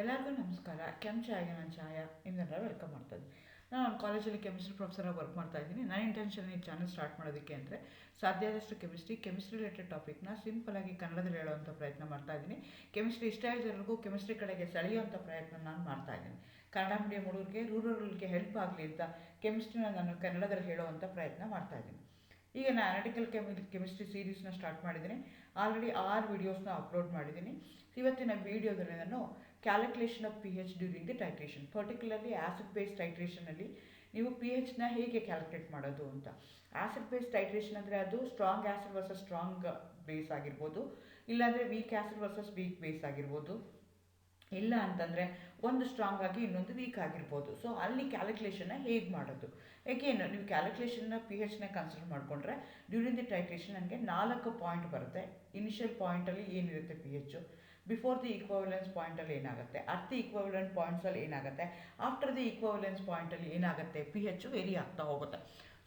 ಎಲ್ಲರಿಗೂ ನಮಸ್ಕಾರ. ಚಾಯ್ಗೆ ನಾನು ಛಾಯಾ ನಿಮ್ಮೆಲ್ಲ ವೆಲ್ಕಮ್ ಮಾಡ್ತಾಯಿದ್ದೀನಿ. ನಾನು ಕಾಲೇಜಲ್ಲಿ ಕೆಮಿಸ್ಟ್ರಿ ಪ್ರೊಫೆಸರಾಗಿ ವರ್ಕ್ ಮಾಡ್ತಾ ಇದ್ದೀನಿ. ನನ್ನ ಇಂಟೆನ್ಷನ್ ಈ ಚಾನಲ್ ಸ್ಟಾರ್ಟ್ ಮಾಡೋದಕ್ಕೆ ಅಂದರೆ ಸಾಧ್ಯ ಆದಷ್ಟು ಕೆಮಿಸ್ಟ್ರಿ ರಿಲೇಟೆಡ್ ಟಾಪಿಕ್ನ ಸಿಂಪಲಾಗಿ ಕನ್ನಡದಲ್ಲಿ ಹೇಳುವಂಥ ಪ್ರಯತ್ನ ಮಾಡ್ತಾ ಇದ್ದೀನಿ. ಕೆಮಿಸ್ಟ್ರಿ ಇಷ್ಟ ಇದ್ದವರಿಗೂ ಕೆಮಿಸ್ಟ್ರಿ ಕಡೆಗೆ ಸೆಳೆಯುವಂಥ ಪ್ರಯತ್ನ ನಾನು ಮಾಡ್ತಾ ಇದ್ದೀನಿ. ಕನ್ನಡ ಮೀಡಿಯಂ ಹುಡುಗರಿಗೆ ರೂರಲ್ಗೆ ಹೆಲ್ಪ್ ಆಗಲಿ ಅಂತ ಕೆಮಿಸ್ಟ್ರಿನ ನಾನು ಕನ್ನಡದಲ್ಲಿ ಹೇಳುವಂಥ ಪ್ರಯತ್ನ ಮಾಡ್ತಾ ಇದ್ದೀನಿ. ಈಗ ನಾನು ಅನಾಲಿಟಿಕಲ್ ಕೆಮಿಸ್ಟ್ರಿ ಸೀರೀಸ್ನ ಸ್ಟಾರ್ಟ್ ಮಾಡಿದ್ದೀನಿ. ಆಲ್ರೆಡಿ 6 ವಿಡಿಯೋಸ್ನ ಅಪ್ಲೋಡ್ ಮಾಡಿದ್ದೀನಿ. ಇವತ್ತಿನ ವಿಡಿಯೋದಲ್ಲಿ ನಾನು calculation of P H during the titration, particularly acid base ಟೈಟ್ರೇಷನಲ್ಲಿ ನೀವು ಪಿ ಹೆಚ್ನ ಹೇಗೆ ಕ್ಯಾಲ್ಕುಲೇಟ್ ಮಾಡೋದು ಅಂತ. ಆ್ಯಸಿಡ್ ಬೇಸ್ ಟೈಟ್ರೇಷನ್ ಅಂದರೆ ಅದು strong acid versus strong base ಆಗಿರ್ಬೋದು, ಇಲ್ಲಾಂದರೆ weak acid versus weak base ಆಗಿರ್ಬೋದು, ಇಲ್ಲ ಅಂತಂದರೆ ಒಂದು ಸ್ಟ್ರಾಂಗ್ ಆಗಿ ಇನ್ನೊಂದು ವೀಕ್ ಆಗಿರ್ಬೋದು. ಸೊ ಅಲ್ಲಿ ಕ್ಯಾಲ್ಕುಲೇಷನ್ನ ಹೇಗೆ ಮಾಡೋದು, ಏಕೇನು ನೀವು ಕ್ಯಾಲ್ಕುಲೇಷನ್ನ ಪಿ ಹೆಚ್ನ ಕನ್ಸಿಡರ್ ಮಾಡಿಕೊಂಡ್ರೆ ಡ್ಯೂರಿಂಗ್ ದಿ ಟೈಟ್ರೇಷನ್ ನನಗೆ 4 ಪಾಯಿಂಟ್ ಬರುತ್ತೆ. ಇನಿಷಿಯಲ್ ಪಾಯಿಂಟಲ್ಲಿ ಏನಿರುತ್ತೆ ಪಿ ಹೆಚ್ಚು, ಬಿಫೋರ್ ದಿ ಈಕ್ವಲೆನ್ಸ್ ಪಾಯಿಂಟಲ್ಲಿ ಏನಾಗುತ್ತೆ, ಅಟ್ ದಿ ಈಕ್ವಲೆಂಟ್ ಪಾಯಿಂಟ್ಸಲ್ಲಿ ಏನಾಗುತ್ತೆ, ಆಫ್ಟರ್ ದಿ ಈಕ್ವಲೆನ್ಸ್ ಪಾಯಿಂಟಲ್ಲಿ ಏನಾಗುತ್ತೆ, ಪಿ ಹೆಚ್ಚು ವೇರಿ ಆಗ್ತಾ ಹೋಗುತ್ತೆ.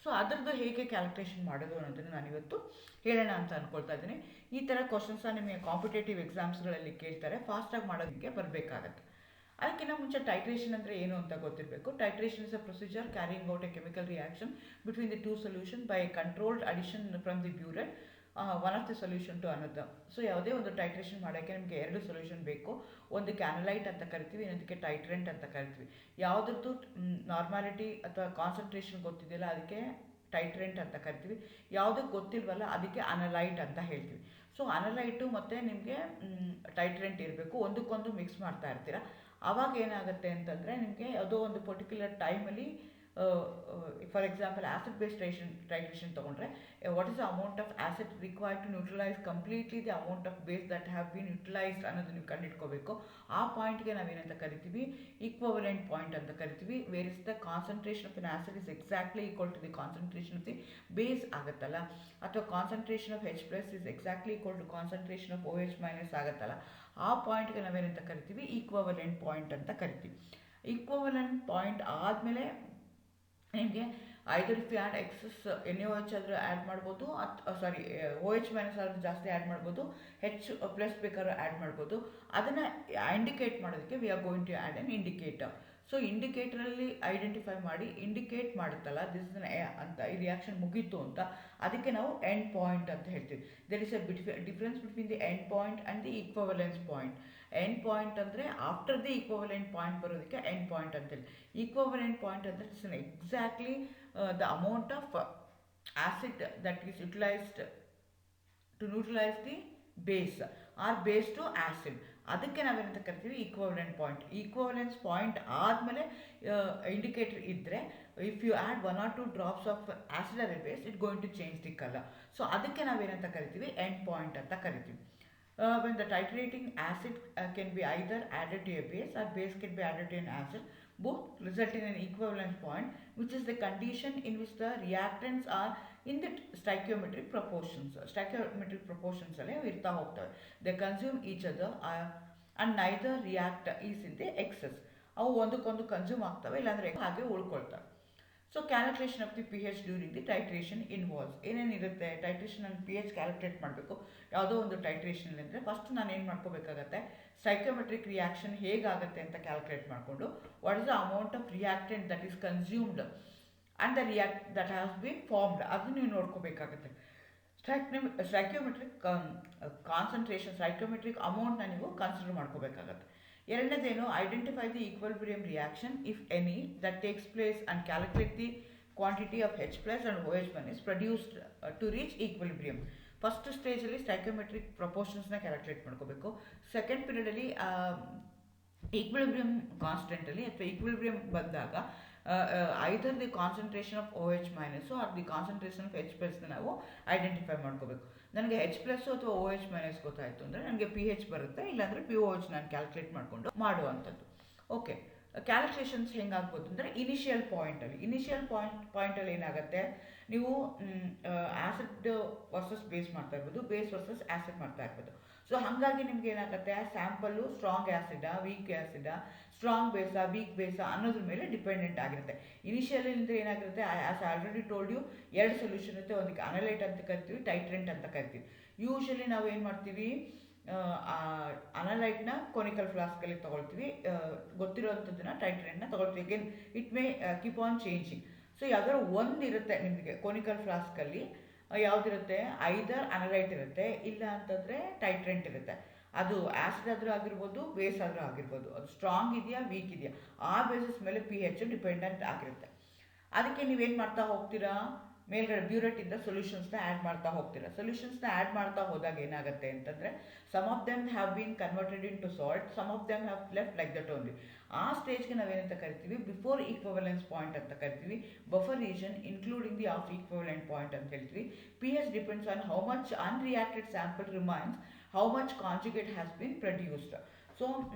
ಸೊ ಅದರದ್ದು ಹೇಗೆ ಕ್ಯಾಲ್ಕುಲೇಷನ್ ಮಾಡೋದು ಅನ್ನೋದನ್ನು ನಾನಿವತ್ತು ಹೇಳೋಣ ಅಂತ ಅಂದ್ಕೊಳ್ತಾ ಇದ್ದೀನಿ. ಈ ಥರ ಕ್ವಶನ್ಸ್ನ ನಿಮಗೆ ಕಾಂಪಿಟೇಟಿವ್ ಎಕ್ಸಾಮ್ಸ್ಗಳಲ್ಲಿ ಕೇಳ್ತಾರೆ, ಫಾಸ್ಟಾಗಿ ಮಾಡೋದಕ್ಕೆ ಬರಬೇಕಾಗತ್ತೆ. ಅದಕ್ಕಿಂತ ಮುಂಚೆ ಟೈಟ್ರೇಷನ್ ಅಂದರೆ ಏನು ಅಂತ ಗೊತ್ತಿರಬೇಕು. Titration is a procedure carrying out a chemical reaction between the two solution by controlled addition from the burette one of the solution to another. So ಯಾವುದೇ ಒಂದು ಟೈಟ್ರೇಷನ್ ಮಾಡೋಕ್ಕೆ ನಿಮಗೆ 2 ಸೊಲ್ಯೂಷನ್ ಬೇಕು. ಒಂದು ಕ್ಯಾನಲೈಟ್ ಅಂತ ಕರಿತೀವಿ, ಇನ್ನೊಂದಕ್ಕೆ ಟೈಟ್ರೆಂಟ್ ಅಂತ ಕರಿತೀವಿ. ಯಾವುದ್ರದ್ದು ನಾರ್ಮಾಲಿಟಿ ಅಥವಾ ಕಾನ್ಸಂಟ್ರೇಷನ್ ಗೊತ್ತಿದೆಯಲ್ಲ ಅದಕ್ಕೆ ಟೈಟ್ರೆಂಟ್ ಅಂತ ಕರಿತೀವಿ. ಯಾವುದಕ್ಕೆ ಗೊತ್ತಿಲ್ವಲ್ಲ ಅದಕ್ಕೆ ಅನಲೈಟ್ ಅಂತ ಹೇಳ್ತೀವಿ. ಸೊ ಅನಲೈಟು ಮತ್ತು ನಿಮಗೆ ಟೈಟ್ರೆಂಟ್ ಇರಬೇಕು, ಒಂದಕ್ಕೊಂದು ಮಿಕ್ಸ್ ಮಾಡ್ತಾ ಇರ್ತೀರ. ಆವಾಗ ಏನಾಗುತ್ತೆ ಅಂತಂದರೆ ನಿಮಗೆ ಯಾವುದೋ ಒಂದು ಪರ್ಟಿಕ್ಯುಲರ್ ಟೈಮಲ್ಲಿ for example acid base titration ತೊಗೊಂಡ್ರೆ what is the amount of acid required to neutralise completely the amount of base that have been utilised ಅನ್ನೋದು ನೀವು ಕಂಡಿಟ್ಕೋಬೇಕು. ಆ ಪಾಯಿಂಟ್ಗೆ ನಾವೇನಂತ ಕರಿತೀವಿ, ಈಕ್ವಲೆಂಟ್ ಪಾಯಿಂಟ್ ಅಂತ ಕರಿತೀವಿ. Where is the concentration of an acid is exactly equal to the concentration of the base ಆಗುತ್ತಲ್ಲ, ಅಥವಾ concentration of H+ is exactly equal to concentration of OH- ಆಗುತ್ತಲ್ಲ, ಆ ಪಾಯಿಂಟ್ಗೆ ನಾವೇನಂತ ಕರಿತೀವಿ, ಈಕ್ವಲೆಂಟ್ ಪಾಯಿಂಟ್ ಅಂತ ಕರಿತೀವಿ. ಈಕ್ವಲೆಂಟ್ ಪಾಯಿಂಟ್ ಆದಮೇಲೆ ನಿಮಗೆ either if you add excess NaOH ಆದರೂ ಆ್ಯಡ್ ಮಾಡ್ಬೋದು, OH- ಆದರೂ ಜಾಸ್ತಿ ಆ್ಯಡ್ ಮಾಡ್ಬೋದು, H+ ಬೇಕಾದ್ರೂ ಆ್ಯಡ್ ಮಾಡ್ಬೋದು. ಅದನ್ನು ಇಂಡಿಕೇಟ್ ಮಾಡೋದಕ್ಕೆ we are going to add an indicator. So ಇಂಡಿಕೇಟರಲ್ಲಿ ಐಡೆಂಟಿಫೈ ಮಾಡಿ ಇಂಡಿಕೇಟ್ ಮಾಡುತ್ತಲ್ಲ ದಿಸ್ ಇಸ್ ಅಂತ, ಈ ರಿಯಾಕ್ಷನ್ ಮುಗೀತು ಅಂತ, ಅದಕ್ಕೆ ನಾವು ಎಂಡ್ ಪಾಯಿಂಟ್ ಅಂತ ಹೇಳ್ತೀವಿ. There is a difference between the end point and the equivalence point. End point ಅಂದರೆ ಆಫ್ಟರ್ ದಿ ಈಕ್ವಲೆಂಟ್ ಪಾಯಿಂಟ್ ಬರೋದಕ್ಕೆ ಎಂಡ್ ಪಾಯಿಂಟ್ ಅಂತೇಳಿ. ಈಕ್ವಲೆಂಟ್ ಪಾಯಿಂಟ್ ಅಂದರೆ it's exactly the amount of acid that is utilised to neutralise the base or base to acid. ಅದಕ್ಕೆ ನಾವೇನಂತ ಕರಿತೀವಿ, equivalent point. Equivalence point ಆದಮೇಲೆ indicator ಇದ್ದರೆ if you add 1 or 2 drops of acid or base it going to change the colour. So ಅದಕ್ಕೆ ನಾವೇನಂತ ಕರಿತೀವಿ, end point ಅಂತ ಕರಿತೀವಿ. When the titrating acid can be either added to a base or base can be added to an acid, both result in an equivalent point, which is the condition in which the reactants are in the stoichiometric proportions. Stoichiometric proportions alle irta hogtave. They consume each other and neither reactor is in the excess. ಅವು ಒಂದಕ್ಕೊಂದು consume ಆಗ್ತವೆ, ಇಲ್ಲಾಂದರೆ ಹಾಗೆ ಉಳ್ಕೊಳ್ತವೆ. So calculation of the P H during the titration involves. ಏನೇನಿರುತ್ತೆ ಟೈಟ್ರೇಷನಲ್ಲಿ P H calculate ಮಾಡಬೇಕು. ಯಾವುದೋ ಒಂದು ಟೈಟ್ರೇಷನ್ ಅಂದರೆ ಫಸ್ಟ್ ನಾನು ಏನು ಮಾಡ್ಕೋಬೇಕಾಗತ್ತೆ, ಸ್ಟೈಕ್ಯೋಮೆಟ್ರಿಕ್ ರಿಯಾಕ್ಷನ್ ಹೇಗಾಗುತ್ತೆ ಅಂತ ಕ್ಯಾಲ್ಕುಲೇಟ್ ಮಾಡಿಕೊಂಡು what is the amount of reactant that is consumed and the react that has been formed, ಅದನ್ನು ನೀವು ನೋಡ್ಕೋಬೇಕಾಗತ್ತೆ. ಸ್ಟೈಕ್ಯೋಮೆಟ್ರಿಕ್ ಕಾನ್ಸಂಟ್ರೇಷನ್, ಸ್ಟೈಕ್ಯೋಮೆಟ್ರಿಕ್ ಅಮೌಂಟ್ನ ನೀವು ಕನ್ಸಿಡರ್ ಮಾಡ್ಕೋಬೇಕಾಗತ್ತೆ. ಎರಡನೇದೇನು, identify the equilibrium reaction if any that takes place and calculate the quantity of H+ and OH- is produced to reach equilibrium. First ಸ್ಟೇಜಲ್ಲಿ stoichiometric ಪ್ರಪೋರ್ಷನ್ಸ್ನ calculate ಮಾಡ್ಕೋಬೇಕು. Second ಪೀರಿಯಡಲ್ಲಿ ಈಕ್ವಿಲಿಬ್ರಿಯಂ ಕಾನ್ಸ್ಟೆಂಟಲ್ಲಿ ಅಥವಾ ಈಕ್ವಿಲಿಬ್ರಿಯಂ ಬಂದಾಗ either the concentration of OH- or the concentration of H+ ನಾವು identify ಮಾಡ್ಕೋಬೇಕು. ನನಗೆ H+ ಅಥವಾ OH- ಗೊತ್ತಾಯಿತು ಅಂದರೆ ನನಗೆ ಪಿ ಹೆಚ್ ಬರುತ್ತೆ, ಇಲ್ಲಾಂದರೆ POH ನಾನು ಕ್ಯಾಲ್ಕುಲೇಟ್ ಮಾಡಿಕೊಂಡು ಮಾಡುವಂಥದ್ದು. ಓಕೆ, ಕ್ಯಾಲ್ಕುಲೇಷನ್ಸ್ ಹೆಂಗಾಗ್ಬೋದು ಅಂದರೆ ಇನಿಷಿಯಲ್ ಪಾಯಿಂಟಲ್ಲಿ ಏನಾಗುತ್ತೆ, ನೀವು ಆ್ಯಸಿಡ್ ವರ್ಸಸ್ ಬೇಸ್ ಮಾಡ್ತಾ ಇರ್ಬೋದು, ಬೇಸ್ ವರ್ಸಸ್ ಆ್ಯಸಿಡ್ ಮಾಡ್ತಾ ಇರ್ಬೋದು. ಸೊ ಹಾಗಾಗಿ ನಿಮ್ಗೆ ಏನಾಗುತ್ತೆ, sample strong ಆ್ಯಸಿಡಾ weak ಆ್ಯಸಿಡಾ, strong ಬೇಸಾ weak ಬೇಸಾ ಅನ್ನೋದ್ರ ಮೇಲೆ ಡಿಪೆಂಡೆಂಟ್ ಆಗಿರುತ್ತೆ. ಇನಿಷಿಯಲಿ ಅಂದರೆ ಏನಾಗಿರುತ್ತೆ, as already told you 2 solution ಇರುತ್ತೆ. ಒಂದಕ್ಕೆ ಅನಲೈಟ್ ಅಂತ ಕರಿತೀವಿ, ಟೈಟ್ರೆಂಟ್ ಅಂತ ಕರಿತೀವಿ. ಯೂಶಲಿ ನಾವು ಏನು ಮಾಡ್ತೀವಿ, ಅನಲೈಟ್ನ ಕೊನಿಕಲ್ ಫ್ಲಾಸ್ಕಲ್ಲಿ ತೊಗೊಳ್ತೀವಿ, ಗೊತ್ತಿರೋವಂಥದ್ದನ್ನ ಟೈಟ್ರೆಂಟ್ನ ತೊಗೊಳ್ತೀವಿ. Again it may keep on changing. So ಯಾವ್ದಾದ್ರು ಒಂದು ಇರುತ್ತೆ ನಿಮಗೆ ಕೊನಿಕಲ್ ಫ್ಲಾಸ್ಕಲ್ಲಿ, ಯಾವುದಿರುತ್ತೆ, ಐದರ್ ಅನಲೈಟ್ ಇರುತ್ತೆ, ಇಲ್ಲ ಅಂತಂದರೆ ಟೈಟ್ರೆಂಟ್ ಇರುತ್ತೆ. ಅದು ಆ್ಯಸಿಡ್ ಆದರೂ ಆಗಿರ್ಬೋದು, ಬೇಸ್ ಆದರೂ ಆಗಿರ್ಬೋದು. ಅದು ಸ್ಟ್ರಾಂಗ್ ಇದೆಯಾ ವೀಕ್ ಇದೆಯಾ ಆ ಬೇಸಿಸ್ ಮೇಲೆ ಪಿ ಹೆಚ್ ಡಿಪೆಂಡೆಂಟ್ ಆಗಿರುತ್ತೆ. ಅದಕ್ಕೆ ನೀವೇನು ಮಾಡ್ತಾ ಹೋಗ್ತೀರಾ, ಮೇಲ್ಗಡೆ ಬ್ಯೂರೆಟಿಂದ ಸೊಲ್ಯೂಷನ್ಸ್ನ ಆ್ಯಡ್ ಮಾಡ್ತಾ ಹೋಗ್ತೀರಾ. ಸೊಲ್ಯೂಷನ್ಸ್ನ ಆ್ಯಡ್ ಮಾಡ್ತಾ ಹೋದಾಗ ಏನಾಗುತ್ತೆ ಅಂತಂದರೆ, some of them have been converted in to salt, some of them have left like that only. ಆ ಸ್ಟೇಜ್ಗೆ ನಾವೇನಂತ ಕರಿತೀವಿ, ಬಿಫೋರ್ ಈಕ್ವಲೆನ್ಸ್ ಪಾಯಿಂಟ್ ಅಂತ ಕರಿತೀವಿ. Buffer region including the of equivalent point ಅಂತ ಹೇಳ್ತೀವಿ. P H depends on how much unreacted sample remains, how much conjugate has been produced. So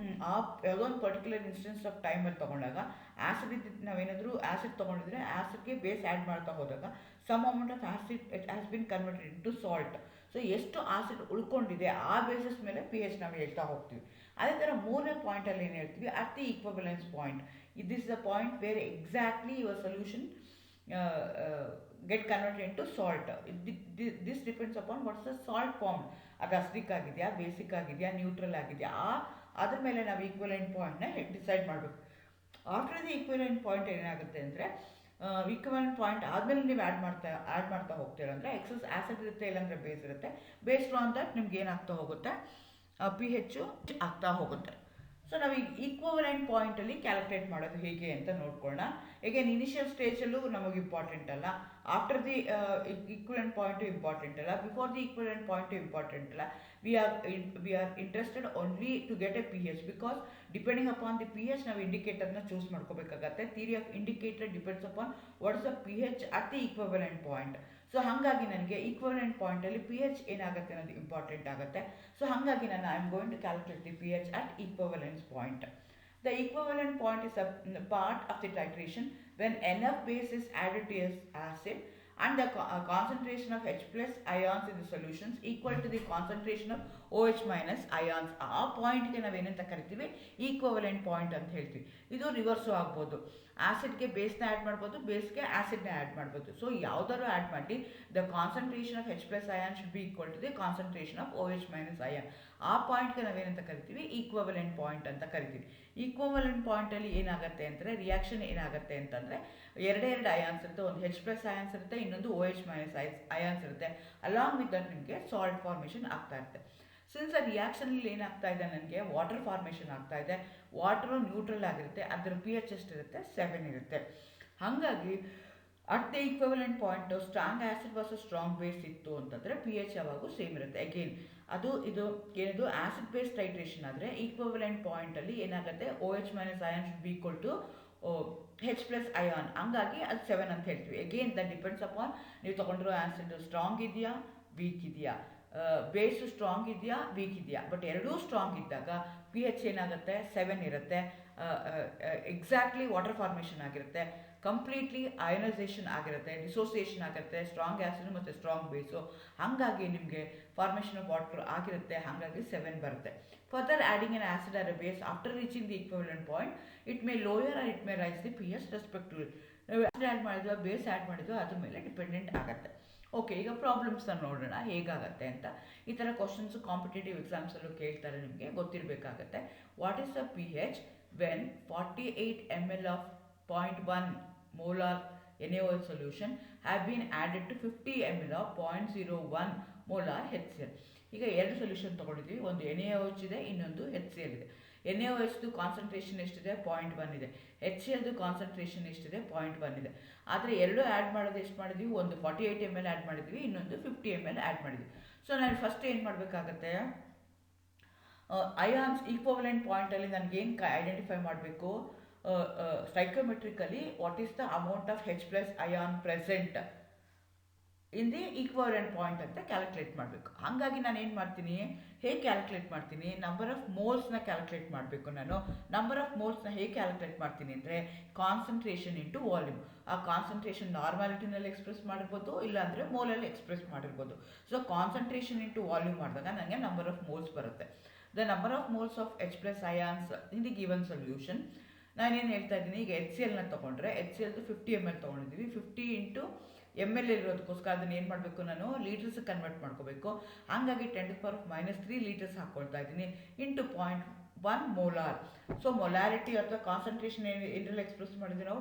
ಆ ಯಾವುದೋ ಒಂದು ಪರ್ಟಿಕ್ಯುಲರ್ ಇನ್ಸ್ಟೆನ್ಸ್ ಆಫ್ ಟೈಮಲ್ಲಿ ತೊಗೊಂಡಾಗ ಆ್ಯಸಿಡ್ ಇದ್ದಿದ್ದು, ನಾವೇನಾದರೂ ಆ್ಯಸಿಡ್ ತೊಗೊಂಡಿದ್ರೆ ಆ್ಯಸಿಡ್ಗೆ ಬೇಸ್ ಆ್ಯಡ್ ಮಾಡ್ತಾ ಹೋದಾಗ some amount of acid it has been converted in to salt. So ಎಷ್ಟು ಆಸಿಡ್ ಉಳ್ಕೊಂಡಿದೆ ಆ ಬೇಸಿಸ್ ಮೇಲೆ ಪಿ ಎಚ್ ನಾವು ಹೇಳ್ತಾ ಹೋಗ್ತೀವಿ. ಅದೇ ಥರ ಮೂರನೇ ಪಾಯಿಂಟಲ್ಲಿ ಏನು ಹೇಳ್ತೀವಿ, at the equivalence point. This is the point where exactly your solution get converted in to salt. This depends upon what's the salt form. ಅದು ಅಸಿಡಿಕ್ ಆಗಿದೆಯಾ, ಬೇಸಿಕ್ ಆಗಿದೆಯಾ, ನ್ಯೂಟ್ರಲ್ ಆಗಿದೆಯಾ, ಅದ್ರ ಮೇಲೆ ನಾವು ಈಕ್ವಲೆಂಟ್ ಪಾಯಿಂಟ್ನ ಡಿಸೈಡ್ ಮಾಡಬೇಕು. ಆಫ್ಟರ್ ದಿ ಈಕ್ವಲೆಂಟ್ ಪಾಯಿಂಟ್ ಏನಾಗುತ್ತೆ ಅಂದರೆ, ಈಕ್ವಲೆಂಟ್ ಪಾಯಿಂಟ್ ಆದಮೇಲೆ ನೀವು ಆ್ಯಡ್ ಮಾಡ್ತಾ ಹೋಗ್ತೀರ ಅಂದರೆ ಎಕ್ಸಸ್ ಆ್ಯಸಿಡ್ ಇರುತ್ತೆ, ಇಲ್ಲಾಂದರೆ ಬೇಸ್ ಇರುತ್ತೆ. ಬೇಸ್ಡ್ ಆನ್ ದಟ್ ನಿಮ್ಗೆ ಏನಾಗ್ತಾ ಹೋಗುತ್ತೆ, ಪಿ ಹೆಚ್ಚು ಆಗ್ತಾ ಹೋಗುತ್ತೆ. ಸೊ ನಾವು ಈಗ ಈಕ್ವಲೆಂಟ್ ಪಾಯಿಂಟಲ್ಲಿ ಕ್ಯಾಲ್ಕುಲೇಟ್ ಮಾಡೋದು ಹೇಗೆ ಅಂತ ನೋಡ್ಕೊಳ್ಳೋಣ. ಈಗೇನು ಇನಿಷಿಯಲ್ ಸ್ಟೇಜಲ್ಲೂ ನಮಗೆ ಇಂಪಾರ್ಟೆಂಟ್ ಅಲ್ಲ, after the equivalent point important ಅಲ್ಲ, before the equivalent point important ಅಲ್ಲ. We are interested only to get a P H, because depending upon the P H ನಾವು ಇಂಡಿಕೇಟರ್ನ ಚೂಸ್ ಮಾಡ್ಕೋಬೇಕಾಗತ್ತೆ. Theory of indicator depends upon what is the P H at the equivalent point. So ಹಾಗಾಗಿ ನನಗೆ equivalent ಪಾಯಿಂಟಲ್ಲಿ P H ಏನಾಗುತ್ತೆ ಅನ್ನೋದು important ಆಗುತ್ತೆ. So ಹಾಗಾಗಿ ನಾನು I am going to calculate the P H at equivalence point. The equivalent point is a part of the titration when enough base is added to acid and the concentration of H plus ions in the solutions equal to the concentration of OH minus ions. ಆ ಪಾಯಿಂಟ್ಗೆ ನಾವೇನಂತ ಕರಿತೀವಿ, equivalent point ಅಂತ ಹೇಳ್ತೀವಿ. ಇದು rivers ಆಗ್ಬೋದು, ಆ್ಯಸಿಡ್ಗೆ ಬೇಸ್ನ add ಮಾಡ್ಬೋದು, ಬೇಸ್ಗೆ ಆ್ಯಸಿಡ್ನ add ಮಾಡ್ಬೋದು. ಸೊ ಯಾವುದಾದ್ರು ಆ್ಯಡ್ ಮಾಡಿ the concentration of H plus ion should be equal to the concentration of OH minus ion. ಆ ಪಾಯಿಂಟ್ಗೆ ನಾವೇನಂತ ಕರಿತೀವಿ, ಈಕ್ವಲೆಂಟ್ ಪಾಯಿಂಟ್ ಅಂತ ಕರಿತೀವಿ. ಈಕ್ವಲೆಂಟ್ ಪಾಯಿಂಟಲ್ಲಿ ಏನಾಗುತ್ತೆ ಅಂದರೆ, ರಿಯಾಕ್ಷನ್ ಏನಾಗುತ್ತೆ ಅಂತಂದರೆ, ಎರಡು ಅಯಾನ್ಸ್ ಇರುತ್ತೆ. ಒಂದು H plus ಅಯಾನ್ಸ್ ಇರುತ್ತೆ, ಇನ್ನೊಂದು OH minus ಅಯಾನ್ಸ್ ಇರುತ್ತೆ. ಅಲಾಂಗ್ ವಿತ್ ದಟ್ ನಿಮಗೆ ಸಾಲ್ಟ್ ಫಾರ್ಮೇಷನ್ ಆಗ್ತಾ ಇರುತ್ತೆ. ಸಿನ್ಸ್ ಆ ರಿಯಾಕ್ಷನಲ್ಲಿ ಏನಾಗ್ತಾ ಇದೆ, ನನಗೆ ವಾಟರ್ ಫಾರ್ಮೇಷನ್ ಆಗ್ತಾ ಇದೆ. ವಾಟರು ನ್ಯೂಟ್ರಲ್ ಆಗಿರುತ್ತೆ, ಅದರ ಪಿ ಎಚ್ ಎಷ್ಟಿರುತ್ತೆ, 7 ಇರುತ್ತೆ. ಹಾಗಾಗಿ at the equivalent point strong acid versus strong base ಇತ್ತು ಅಂತಂದರೆ ಪಿ ಎಚ್ ಯಾವಾಗೂ ಸೇಮ್ ಇರುತ್ತೆ. ಅಗೇನ್ ಇದು ಏನಿದು ಆ್ಯಸಿಡ್ ಬೇಸ್ ಟೈಟ್ರೇಷನ್ ಆದರೆ ಈಕ್ವಲೆಂಟ್ ಪಾಯಿಂಟಲ್ಲಿ ಏನಾಗುತ್ತೆ, OH minus ion should be equal to H plus ion. ಹಂಗಾಗಿ ಅದು 7 ಅಂತ ಹೇಳ್ತೀವಿ. ಅಗೇನ್ ದಟ್ ಡಿಪೆಂಡ್ಸ್ ಅಪಾನ್ ನೀವು ತೊಗೊಂಡಿರೋ ಆ್ಯಸಿಡ್ ಸ್ಟ್ರಾಂಗ್ ಇದೆಯಾ, ವೀಕ್ ಇದೆಯಾ, ಬೇಸು ಸ್ಟ್ರಾಂಗ್ ಇದೆಯಾ, ವೀಕ್ ಇದೆಯಾ. ಬಟ್ ಎರಡೂ ಸ್ಟ್ರಾಂಗ್ ಇದ್ದಾಗ ಪಿ ಎಚ್ ಏನಾಗುತ್ತೆ, 7 ಇರುತ್ತೆ. ಎಕ್ಸಾಕ್ಟ್ಲಿ ವಾಟರ್ ಫಾರ್ಮೇಷನ್ ಆಗಿರುತ್ತೆ, ಕಂಪ್ಲೀಟ್ಲಿ ಅಯನೈಸೇಷನ್ ಆಗಿರುತ್ತೆ, ಡಿಸೋಸಿಯೇಷನ್ ಆಗಿರುತ್ತೆ, ಸ್ಟ್ರಾಂಗ್ ಆ್ಯಸಿಡ್ ಮತ್ತು ಸ್ಟ್ರಾಂಗ್ ಬೇಸು. ಹಾಗಾಗಿ ನಿಮಗೆ ಫಾರ್ಮೇಷನ್ ಆಫ್ ವಾಟರ್ ಆಗಿರುತ್ತೆ, ಹಾಗಾಗಿ 7 ಬರುತ್ತೆ. Further adding an acid or a base after reaching the equivalent point, it may lower or it may raise the P H respectively. ನಾವು acid add ಮಾಡಿದ್ವಿ, base add ಮಾಡಿದ್ವಿ, ಅದ್ರ ಮೇಲೆ ಡಿಪೆಂಡೆಂಟ್ ಆಗುತ್ತೆ. Okay, ಈಗ ಪ್ರಾಬ್ಲಮ್ಸ್ನ ನೋಡೋಣ ಹೇಗಾಗತ್ತೆ ಅಂತ. ಈ ಥರ ಕ್ವಶನ್ಸು ಕಾಂಪಿಟೇಟಿವ್ ಎಕ್ಸಾಮ್ಸಲ್ಲೂ ಕೇಳ್ತಾರೆ, ನಿಮಗೆ ಗೊತ್ತಿರಬೇಕಾಗತ್ತೆ. What is the P H when 48 ml of 0.1 molar NaOH solution have been added to 50 ml of 0.01 molar HCl. ಈಗ ಎರಡು ಸೊಲ್ಯೂಷನ್ ತೊಗೊಂಡಿದ್ವಿ, ಒಂದು NaOH ಇದೆ, ಇನ್ನೊಂದು HCl ಇದೆ. NaOHದು ಕಾನ್ಸಂಟ್ರೇಷನ್ ಎಷ್ಟಿದೆ, 0.1 ಇದೆ. HClದು ಕಾನ್ಸಂಟ್ರೇಷನ್ ಎಷ್ಟಿದೆ, 0.1 ಇದೆ. ಆದರೆ ಎರಡು ಆ್ಯಡ್ ಮಾಡೋದು ಎಷ್ಟು ಮಾಡಿದ್ವಿ, ಒಂದು 48 ml ಆ್ಯಡ್ ಮಾಡಿದ್ವಿ, ಇನ್ನೊಂದು 50 ml ಆ್ಯಡ್ ಮಾಡಿದ್ವಿ. ಸೊ ನಾನು ಫಸ್ಟ್ ಏನು ಮಾಡಬೇಕಾಗತ್ತೆ, ಅಯಾನ್ಸ್ ಈಕ್ವಲೆಂಟ್ ಪಾಯಿಂಟಲ್ಲಿ ನನಗೇನು ಐಡೆಂಟಿಫೈ ಮಾಡಬೇಕು, stoichiometrically what is the amount of H plus ion present in the equivalent point ಅಂತ ಕ್ಯಾಲ್ಕುಲೇಟ್ ಮಾಡಬೇಕು. ಹಾಗಾಗಿ ನಾನು ಏನು ಮಾಡ್ತೀನಿ, ಹೇಗೆ ಕ್ಯಾಲ್ಕುಲೇಟ್ ಮಾಡ್ತೀನಿ, ನಂಬರ್ ಆಫ್ ಮೋಲ್ಸ್ನ ಕ್ಯಾಲ್ಕುಲೇಟ್ ಮಾಡಬೇಕು. ನಾನು ನಂಬರ್ ಆಫ್ ಮೋಲ್ಸ್ನ ಹೇಗೆ ಕ್ಯಾಲ್ಕುಲೇಟ್ ಮಾಡ್ತೀನಿ ಅಂದರೆ, ಕಾನ್ಸಂಟ್ರೇಷನ್ ಇಂಟು ವಾಲ್ಯೂಮ್. ಆ ಕಾನ್ಸಂಟ್ರೇಷನ್ ನಾರ್ಮಾಲಿಟಿನಲ್ಲಿ ಎಕ್ಸ್ಪ್ರೆಸ್ ಮಾಡಿರ್ಬೋದು, ಇಲ್ಲಾಂದರೆ ಮೋಲಲ್ಲಿ ಎಕ್ಸ್ಪ್ರೆಸ್ ಮಾಡಿರ್ಬೋದು. ಸೊ ಕಾನ್ಸಂಟ್ರೇಷನ್ ಇಂಟು ವಾಲ್ಯೂಮ್ ಮಾಡಿದಾಗ ನನಗೆ ನಂಬರ್ ಆಫ್ ಮೋಲ್ಸ್ ಬರುತ್ತೆ. The number of moles of H plus ions in the given solution. ನಾನೇನು ಹೇಳ್ತಾ ಇದ್ದೀನಿ, ಈಗ HClನ ತೊಗೊಂಡ್ರೆ HClದು 50 ml ತೊಗೊಂಡಿದ್ದೀವಿ. 50 ಇಂಟು ml ಇರೋದಕ್ಕೋಸ್ಕರ ಅದನ್ನ ಏನು ಮಾಡಬೇಕು, ನಾನು ಲೀಟರ್ಸ್ ಕನ್ವರ್ಟ್ ಮಾಡ್ಕೋಬೇಕು. ಹಾಗಾಗಿ 10⁻³ ಲೀಟರ್ಸ್ ಹಾಕ್ಕೊಳ್ತಾ ಇದ್ದೀನಿ ಇಂಟು 0.1 ಮೋಲಾರ್. ಸೊ ಮೊಲಾರಿಟಿ ಅಥವಾ ಕಾನ್ಸಂಟ್ರೇಷನ್ ಏನ್ರಲ್ಲಿ ಎಕ್ಸ್ಪ್ರೆಸ್ ಮಾಡಿದ್ವಿ ನಾವು,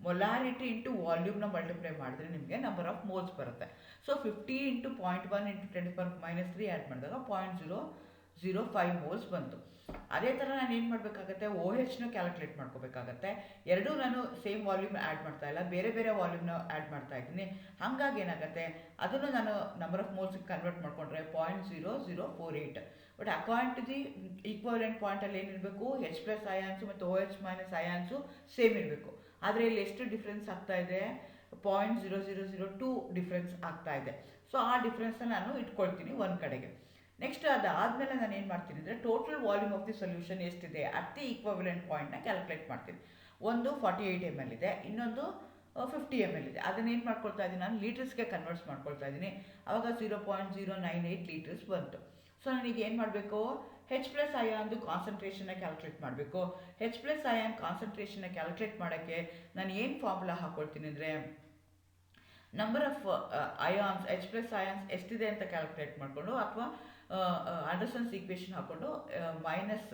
ಮೊಲಾರಿಟಿ ಇಂಟು ವಾಲ್ಯೂಮ್ನ ಮಲ್ಟಿಪ್ಲೈ ಮಾಡಿದ್ರೆ ನಿಮಗೆ ನಂಬರ್ ಆಫ್ ಮೋಲ್ಸ್ ಬರುತ್ತೆ. ಸೊ 50 ಇಂಟು 0.1 ಇಂಟು 10⁻³ ಆ್ಯಡ್ ಮಾಡಿದಾಗ 0.005 ಮೋಲ್ಸ್ ಬಂತು. ಅದೇ ಥರ ನಾನು ಏನು ಮಾಡಬೇಕಾಗತ್ತೆ, OHನ ಕ್ಯಾಲ್ಕುಲೇಟ್ ಮಾಡ್ಕೋಬೇಕಾಗತ್ತೆ. ಎರಡೂ ನಾನು ಸೇಮ್ ವಾಲ್ಯೂಮ್ ಆ್ಯಡ್ ಮಾಡ್ತಾ ಇಲ್ಲ, ಬೇರೆ ಬೇರೆ ವಾಲ್ಯೂಮ್ನ ಆ್ಯಡ್ ಮಾಡ್ತಾ ಇದ್ದೀನಿ. ಹಾಗಾಗಿ ಏನಾಗುತ್ತೆ, ಅದನ್ನು ನಾನು ನಂಬರ್ ಆಫ್ ಮೋಲ್ಸ್ಗೆ ಕನ್ವರ್ಟ್ ಮಾಡಿಕೊಂಡ್ರೆ 0.0048. But according to the equivalent ಪಾಯಿಂಟಲ್ಲಿ ಏನಿರಬೇಕು, H+ ಅಯಾನ್ಸು ಮತ್ತು OH- ಅಯಾನ್ಸು ಸೇಮ್ ಇರಬೇಕು. ಆದರೆ ಇಲ್ಲಿ ಎಷ್ಟು ಡಿಫ್ರೆನ್ಸ್ ಆಗ್ತಾ ಇದೆ, 0.0002 ಡಿಫ್ರೆನ್ಸ್ ಆಗ್ತಾ ಇದೆ. ಸೊ ಆ ಡಿಫ್ರೆನ್ಸ್ನ ನಾನು ಇಟ್ಕೊಳ್ತೀನಿ ಒಂದು ಕಡೆಗೆ. ನೆಕ್ಸ್ಟ್ ಅದಾದಮೇಲೆ ನಾನು ಏನು ಮಾಡ್ತೀನಿ ಅಂದರೆ, total volume of the solution ಎಷ್ಟಿದೆ ಅಟ್ ದಿ ಈಕ್ವಲೆಂಟ್ ಪಾಯಿಂಟ್ನ ಕ್ಯಾಲ್ಕುಲೇಟ್ ಮಾಡ್ತೀನಿ. ಒಂದು 48 ml ಇದೆ, ಇನ್ನೊಂದು 50 ml ಇದೆ. ಅದನ್ನೇನು ಮಾಡ್ಕೊಳ್ತಾ ಇದ್ದೀನಿ, ನಾನು ಲೀಟರ್ಸ್ಗೆ ಕನ್ವರ್ಟ್ಸ್ ಮಾಡ್ಕೊಳ್ತಾ ಇದ್ದೀನಿ. ಆವಾಗ 0.098 ಲೀಟರ್ಸ್ ಬಂತು. ಸೊ ನನಗೆ ಏನು ಮಾಡಬೇಕು, H+ ಅಯಾನ್ದು ಕಾನ್ಸಂಟ್ರೇಷನ್ನ ಕ್ಯಾಲ್ಕುಲೇಟ್ ಮಾಡಬೇಕು. H+ ಅಯಾನ್ ಕಾನ್ಸಂಟ್ರೇಷನ್ನ ಕ್ಯಾಲ್ಕುಲೇಟ್ ಮಾಡೋಕ್ಕೆ ನಾನು ಏನು ಫಾರ್ಮುಲಾ ಹಾಕ್ಕೊಳ್ತೀನಿ ಅಂದರೆ, number of ions H+ ions ಎಷ್ಟಿದೆ ಅಂತ ಕ್ಯಾಲ್ಕುಲೇಟ್ ಮಾಡಿಕೊಂಡು, ಅಥವಾ ಅಂಡರ್ಸನ್ಸ್ ಈಕ್ವೇಷನ್ ಹಾಕ್ಕೊಂಡು minus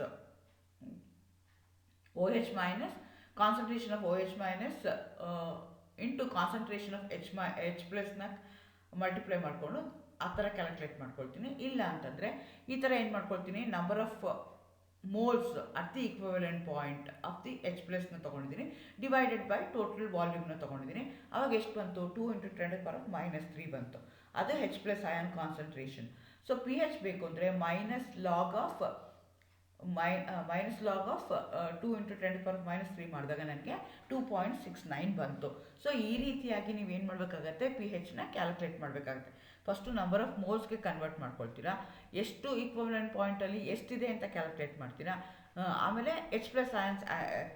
OH minus concentration of OH minus into concentration of H+ನ ಮಲ್ಟಿಪ್ಲೈ ಮಾಡಿಕೊಂಡು ಆ ಥರ ಕ್ಯಾಲ್ಕುಲೇಟ್ ಮಾಡ್ಕೊಳ್ತೀನಿ. ಇಲ್ಲ ಅಂತಂದರೆ ಈ ಥರ ಏನು ಮಾಡ್ಕೊಳ್ತೀನಿ, number of moles at the equivalent point of the H+ನ ತೊಗೊಂಡಿದ್ದೀನಿ, ಡಿವೈಡೆಡ್ ಬೈ ಟೋಟಲ್ ವಾಲ್ಯೂಮ್ನ ತೊಗೊಂಡಿದ್ದೀನಿ. ಅವಾಗ ಎಷ್ಟು ಬಂತು, 2 ಇಂಟು 10⁻³ ಬಂತು. ಅದು H+ ion concentration. So pH ಬೇಕು ಅಂದರೆ ಮೈನಸ್ ಲಾಗ್ ಆಫ್ 2 ಇಂಟು 10⁻³ ಮಾಡಿದಾಗ ನನಗೆ 2.69 ಬಂತು. ಸೊ ಈ ರೀತಿಯಾಗಿ ನೀವೇನು ಮಾಡಬೇಕಾಗತ್ತೆ, pHನ ಕ್ಯಾಲ್ಕುಲೇಟ್ ಮಾಡಬೇಕಾಗುತ್ತೆ. ಫಸ್ಟು ನಂಬರ್ ಆಫ್ ಮೋಲ್ಸ್ಗೆ ಕನ್ವರ್ಟ್ ಮಾಡ್ಕೊಳ್ತೀರಾ, ಎಷ್ಟು ಈಕ್ವಲೆಂಟ್ ಪಾಯಿಂಟಲ್ಲಿ ಎಷ್ಟಿದೆ ಅಂತ ಕ್ಯಾಲ್ಕುಲೇಟ್ ಮಾಡ್ತೀರಾ. ಆಮೇಲೆ H+ ಅಯಾನ್ಸ್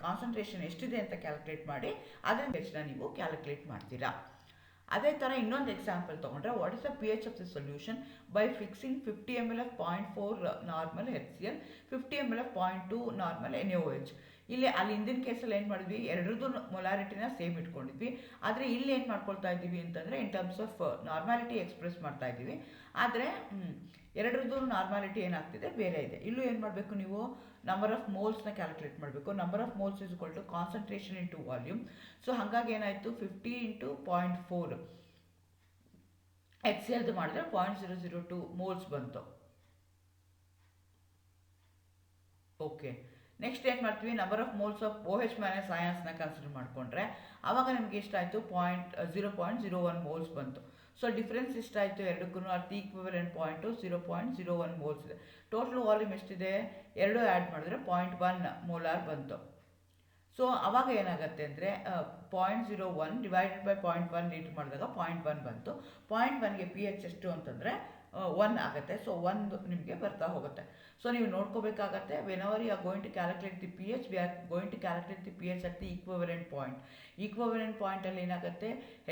ಕಾನ್ಸಂಟ್ರೇಷನ್ ಎಷ್ಟಿದೆ ಅಂತ ಕ್ಯಾಲ್ಕುಲೇಟ್ ಮಾಡಿ ಅದನ್ನು Hನ ನೀವು ಕ್ಯಾಲ್ಕುಲೇಟ್ ಮಾಡ್ತೀರಾ. ಅದೇ ಥರ ಇನ್ನೊಂದು ಎಕ್ಸಾಂಪಲ್ ತೊಗೊಂಡ್ರೆ, what is the pH of the solution by fixing 50 ml of 0.4 normal HCl, 50 ml of 0.2 normal NaOH. ಇಲ್ಲಿ ಹಿಂದಿನ ಕೇಸಲ್ಲಿ ಏನು ಮಾಡಿದ್ವಿ, ಎರಡರದ್ದು ಮೊಲಾರಿಟಿನ ಸೇಮ್ ಇಟ್ಕೊಂಡಿದ್ವಿ. ಆದರೆ ಇಲ್ಲಿ ಏನು ಮಾಡ್ಕೊಳ್ತಾ ಇದ್ದೀವಿ ಅಂತಂದರೆ, ಇನ್ ಟರ್ಮ್ಸ್ ಆಫ್ ನಾರ್ಮಾಲಿಟಿ ಎಕ್ಸ್ಪ್ರೆಸ್ ಮಾಡ್ತಾ ಇದ್ದೀವಿ. ಆದರೆ ಎರಡರದ್ದು ನಾರ್ಮಾಲಿಟಿ ಏನಾಗ್ತಿದೆ ಬೇರೆ ಇದೆ. ಇಲ್ಲೂ ಏನು ಮಾಡಬೇಕು, ನೀವು ನಂಬರ್ ಆಫ್ ಮೋಲ್ಸ್ನ ಕ್ಯಾಲ್ಕುಲೇಟ್ ಮಾಡಬೇಕು. Number of moles is equal to concentration into volume. So ಹಾಗಾಗಿ ಏನಾಯಿತು, 50 ಇಂಟು 0.4 HClದು ಮಾಡಿದ್ರೆ 0.002 ಮೋಲ್ಸ್ ಬಂತು. ಓಕೆ, ನೆಕ್ಸ್ಟ್ ಏನು ಮಾಡ್ತೀವಿ, number of moles of OH- ಅಯಾನ್ಸ್ನ ಕನ್ಸಿಡರ್ ಮಾಡಿಕೊಂಡ್ರೆ ಆವಾಗ ನಮಗೆ ಎಷ್ಟಾಯಿತು, 0.01 ಮೋಲ್ಸ್ ಬಂತು. ಸೊ ಡಿಫ್ರೆನ್ಸ್ ಎಷ್ಟಾಯಿತು ಎರಡಕ್ಕೂ, ಅಟ್ ಈಕ್ವಲೆಂಟ್ ಪಾಯಿಂಟು 0.01 ಮೋಲ್ಸ್ ಇದೆ. ಟೋಟಲ್ ವಾಲ್ಯೂಮ್ ಎಷ್ಟಿದೆ, ಎರಡು ಆ್ಯಡ್ ಮಾಡಿದ್ರೆ 0.1 ಮೋಲಾರ್ ಬಂತು. ಸೊ ಅವಾಗ ಏನಾಗುತ್ತೆ ಅಂದರೆ, 0.01 ಡಿವೈಡೆಡ್ ಬೈ 0.1 ಲೀಟರ್ ಮಾಡಿದಾಗ 0.1 ಬಂತು. 0.1ಗೆ pH ಎಷ್ಟು ಅಂತಂದರೆ 1 ಆಗುತ್ತೆ. ಸೊ 1 ನಿಮಗೆ ಬರ್ತಾ ಹೋಗುತ್ತೆ. ಸೊ ನೀವು ನೋಡ್ಕೋಬೇಕಾಗತ್ತೆ, whenever you are going to calculate the pH, we are going to calculate the pH at the equivalent point. ಈಕ್ವಲೆಂಟ್ ಪಾಯಿಂಟಲ್ಲಿ ಏನಾಗುತ್ತೆ,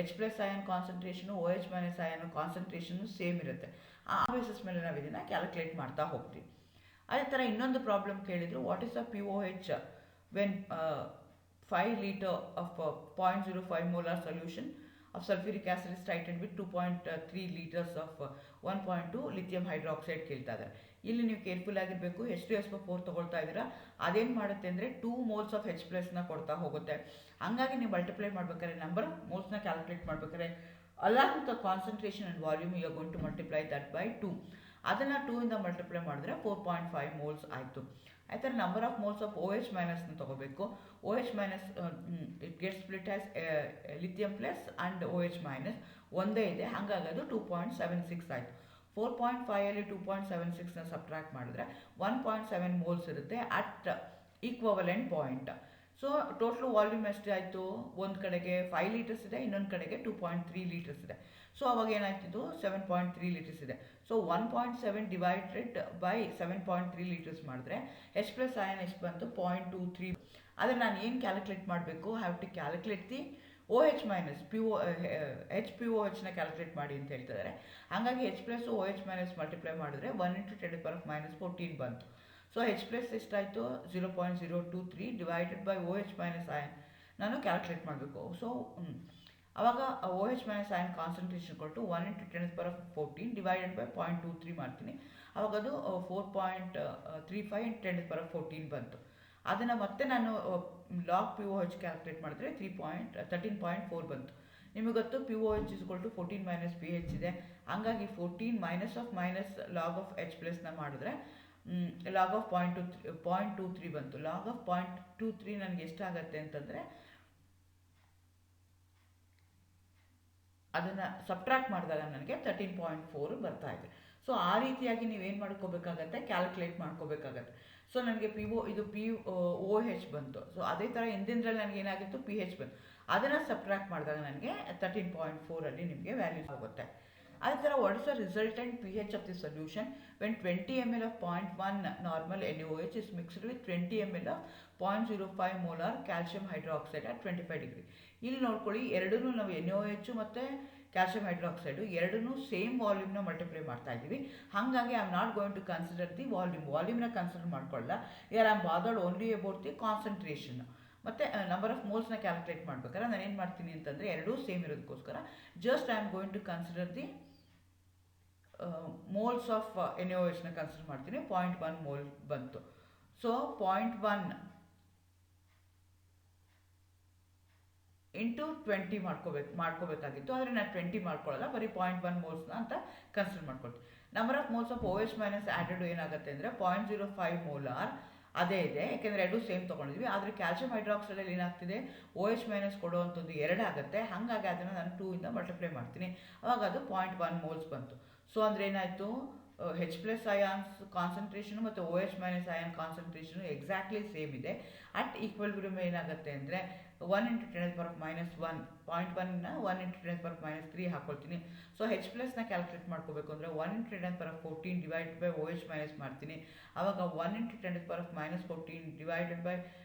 H+ ion concentration OH- ion concentration same ಇರುತ್ತೆ. ಆ ಬೇಸಿಸ್ ಮೇಲೆ ನಾವು ಇದನ್ನು ಕ್ಯಾಲ್ಕುಲೇಟ್ ಮಾಡ್ತಾ ಹೋಗ್ತೀವಿ. ಅದೇ ಥರ ಇನ್ನೊಂದು ಪ್ರಾಬ್ಲಮ್ ಕೇಳಿದರು, what is the POH when 5 liter of 0.05 molar solution of sulfuric acid is titrated with 2.3 liters of 1.2 lithium hydroxide ಕೇಳ್ತಾ ಇದ್ದಾರೆ. ಇಲ್ಲಿ ನೀವು ಕೇರ್ಫುಲ್ ಆಗಿರಬೇಕು. H2SO4 ತೊಗೊಳ್ತಾ ಇದ್ದೀರಾ, ಅದೇನು ಮಾಡುತ್ತೆ ಅಂದರೆ 2 moles ಆಫ್ H+ನ ಕೊಡ್ತಾ ಹೋಗುತ್ತೆ. ಹಂಗಾಗಿ ನೀವು ಮಲ್ಟಿಪ್ಲೈ ಮಾಡ್ಬೇಕಾದ್ರೆ, ನಂಬರ್ ಆಫ್ ಮೋಲ್ಸ್ನ ಕ್ಯಾಲ್ಕುಲೇಟ್ ಮಾಡ್ಬೇಕಾದ್ರೆ along with the concentration and volume you are going to multiply that by 2. ಅದನ್ನು 2 ಇಂದ ಮಲ್ಟಿಪ್ಲೈ ಮಾಡಿದ್ರೆ 4.5 ಮೋಲ್ಸ್ ಆಯಿತು. ಆಯ್ತು, number of moles of OH- ತೊಗೋಬೇಕು. OH- it get split as lithium plus and OH- ಒಂದೇ ಇದೆ, ಹಾಗಾಗಿ ಅದು 2.76 ಆಯಿತು. 4.5ಅಲ್ಲಿ 2.76ನ ಸಬ್ಟ್ರಾಕ್ಟ್ ಮಾಡಿದ್ರೆ 1.7 ಮೋಲ್ಸ್ ಇರುತ್ತೆ at equivalent point. So total volume ಎಷ್ಟಾಯಿತು, ಒಂದು ಕಡೆಗೆ 5 ಲೀಟರ್ಸ್ ಇದೆ, ಇನ್ನೊಂದು ಕಡೆಗೆ 2.3 ಲೀಟರ್ಸ್ ಇದೆ. ಸೊ ಅವಾಗ ಏನಾಯ್ತಿದ್ದು, 7.3 ಲೀಟರ್ಸ್ ಇದೆ. ಸೊ 1.7 ಡಿವೈಡೆಡ್ ಬೈ 7.3 ಲೀಟರ್ಸ್ ಮಾಡಿದ್ರೆ H+ ಅಯಾನ್ ಎಷ್ಟು ಬಂತು, 0.23. ಆದರೆ ನಾನು ಏನು ಕ್ಯಾಲ್ಕುಲೇಟ್ ಮಾಡಬೇಕು, have to calculate the OH- HPOHನ ಕ್ಯಾಲ್ಕುಲೇಟ್ ಮಾಡಿ ಅಂತ ಹೇಳ್ತಿದ್ದಾರೆ. ಹಾಗಾಗಿ H+ OH- ಮಲ್ಟಿಪ್ಲೈ ಮಾಡಿದ್ರೆ 1 ಇಂಟು 10⁻14 ಬಂತು. ಸೊ H+ ಎಷ್ಟಾಯಿತು, 0.023 ಡಿವೈಡೆಡ್ ಬೈ OH- ಅಯಾನ್ ನಾನು ಕ್ಯಾಲ್ಕುಲೇಟ್ ಮಾಡಬೇಕು. ಸೊ ಆವಾಗ O H minus ion concentration ಕೊಟ್ಟು 1 × 10⁻14 ಡಿವೈಡೆಡ್ ಬೈ 0.23 ಮಾಡ್ತೀನಿ. ಆವಾಗ ಅದು 4.35 × 10⁻14 ಬಂತು. ಅದನ್ನು ಮತ್ತೆ ನಾನು log P O H calculate ಮಾಡಿದ್ರೆ 13.4 ಬಂತು. ನಿಮಗೆ ಗೊತ್ತು P O H is equal to 14 minus P H ಇದೆ. ಹಂಗಾಗಿ 14 ಮೈನಸ್ ಲಾಗ್ ಆಫ್ ಎಚ್ ಪ್ಲಸ್ನ ಮಾಡಿದ್ರೆ ಲಾಗ್ ಆಫ್ 0.23 ಬಂತು. ಲಾಗ್ ಆಫ್ 0.23 ನನಗೆ ಎಷ್ಟಾಗತ್ತೆ ಅಂತಂದರೆ ಅದನ್ನು ಸಬ್ಟ್ರಾಕ್ಟ್ ಮಾಡಿದಾಗ ನನಗೆ 13.4 ಬರ್ತಾ ಇದೆ. ಸೊ ಆ ರೀತಿಯಾಗಿ ನೀವೇನು ಮಾಡ್ಕೋಬೇಕಾಗತ್ತೆ, ಕ್ಯಾಲ್ಕುಲೇಟ್ ಮಾಡ್ಕೋಬೇಕಾಗತ್ತೆ. ಸೊ ನನಗೆ ಪಿ ಒ ಎಚ್ ಬಂತು. ಸೊ ಅದೇ ಥರ ಹಿಂದಿನದ್ರಲ್ಲಿ ನನಗೆ ಏನಾಗಿತ್ತು, ಪಿ ಎಚ್ ಬಂತು. ಅದನ್ನು ಸಬ್ಟ್ರಾಕ್ಟ್ ಮಾಡಿದಾಗ ನನಗೆ 13.4 ನಿಮಗೆ ವ್ಯಾಲ್ಯೂ ಹೋಗುತ್ತೆ. ಅದೇ ಥರ what is the resultant P H of the solution when 20 ml of 0.1 normal NaOH is mixed with 20 ml of 0.05 molar calcium hydroxide at 25 degree. ಇಲ್ಲಿ ನೋಡ್ಕೊಳ್ಳಿ, ಎರಡೂ ನಾವು NaOH ಮತ್ತು ಕ್ಯಾಲ್ಸಿಯಂ ಹೈಡ್ರಾಕ್ಸೈಡು ಎರಡೂ ಸೇಮ್ ವಾಲ್ಯೂಮ್ನ ಮಲ್ಟಿಪ್ಲೈ ಮಾಡ್ತಾ ಇದ್ದೀವಿ. ಹಾಗಾಗಿ I am not going to consider the ವಾಲ್ಯೂಮ್ನ ಕನ್ಸಿಡರ್ ಮಾಡ್ಕೊಳ್ಳಲ್ಲ. Or I am bothered only about the concentration ಮತ್ತು ನಂಬರ್ ಆಫ್ ಮೋಲ್ಸ್ನ ಕ್ಯಾಲ್ಕುಲೇಟ್ ಮಾಡ್ಬೇಕಾದ್ರೆ ನಾನು ಏನು ಮಾಡ್ತೀನಿ ಅಂತಂದರೆ ಎರಡೂ ಸೇಮ್ ಇರೋದಕ್ಕೋಸ್ಕರ just I am going to consider the moles of NaOHನ ಕನ್ಸಿಡರ್ ಮಾಡ್ತೀನಿ. 0.1 ಮೋಲ್ ಬಂತು. ಸೊ 0.1 ಇಂಟು 20 ಮಾಡ್ಕೋಬೇಕಾಗಿತ್ತು. ಆದರೆ ನಾನು 20 ಮಾಡ್ಕೊಳ್ಳಲ್ಲ, ಬರೀ 0.1 ಮೋಲ್ಸ್ನ ಅಂತ ಕನ್ಸಿಡರ್ ಮಾಡ್ಕೊಳ್ತೀನಿ. Number of moles of OH minus added ಏನಾಗುತ್ತೆ ಅಂದರೆ 0.05 ಮೋಲಾರ್ ಅದೇ ಇದೆ, ಯಾಕೆಂದರೆ ಎರಡೂ ಸೇಮ್ ತೊಗೊಂಡಿದ್ವಿ. ಆದರೆ ಕ್ಯಾಲ್ಸಿಯಂ ಹೈಡ್ರಾಕ್ಸೈಡಲ್ಲಿ ಏನಾಗ್ತಿದೆ, OH ಮೈನಸ್ ಕೊಡುವಂಥದ್ದು 2 ಆಗುತ್ತೆ. ಹಾಗಾಗಿ ಅದನ್ನು ನಾನು 2 ಇಂದ ಮಲ್ಟಿಪ್ಲೈ ಮಾಡ್ತೀನಿ. ಆವಾಗ ಅದು 0.1 ಮೋಲ್ಸ್ ಬಂತು. ಸೊ ಅಂದರೆ ಏನಾಯಿತು, H ಪ್ಲಸ್ ಅಯಾನ್ಸ್ ಕಾನ್ಸಂಟ್ರೇಷನು ಮತ್ತು OH minus ion concentration exactly same ಇದೆ. ಅಟ್ ಈಕ್ವಲ್ಬ್ರಿಯಮ್ ಏನಾಗುತ್ತೆ ಅಂದರೆ 1 × 10⁻⁻1 0.1ನ 1 × 10⁻³ ಹಾಕ್ಕೊಳ್ತೀನಿ. ಸೊ H ಪ್ಲಸ್ನ ಕ್ಯಾಲ್ಕುಲೇಟ್ ಮಾಡ್ಕೋಬೇಕು ಅಂದರೆ 1 × 10⁻14 ಡಿವೈಡೆಡ್ ಬೈ OH ಮೈನಸ್ ಮಾಡ್ತೀನಿ. ಆವಾಗ 1 × 10⁻14 ಡಿವೈಡೆಡ್ ಬೈ